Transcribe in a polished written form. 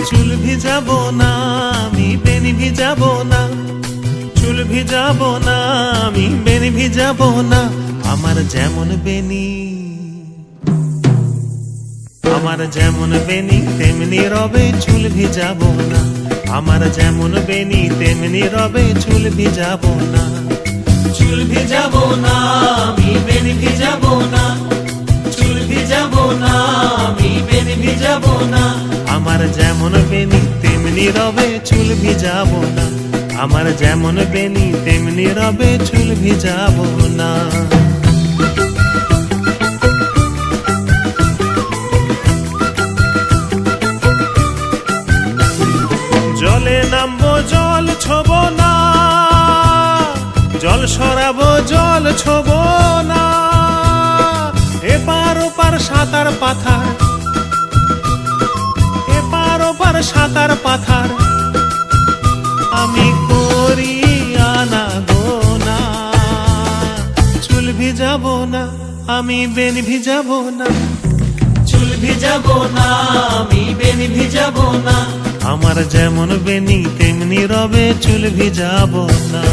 চুল ভিজাবো না আমি বেনি ভিজাবো না, চুল ভিজাবো না আমি বেনি ভিজাবো না। আমার যেমন বেনি, আমার যেমন বেনি তেমনি রবে, চুল ভিজাবো না। আমার যেমন বেনি তেমনি রবে, চুল ভিজাবো না। চুল ভিজাবো না আমি বেনি ভিজাবো না, চুল ভিজাবো না আমি বেনি ভিজাবো না। আমার যেমন বেনি তেমনি রবে, চুল ভিজাবো না। আমার যেমন বেনি তেমনি রবে, চুল ভিজাবো না। জলে নামবো জল ছোবো না, জল সরাবো জল ছোবো না। এপার ওপার সাঁতার পাথার, এপার ওপার সাঁতার পাথার আমি করি আনা গোনা। চুল ভিজাবো না আমি বেনি ভিজাবো না, চুল ভিজাবো না আমি বেনি ভিজাবো না। আমার যেমন বেনি তেমনি রবে, চুল ভিজাবো না।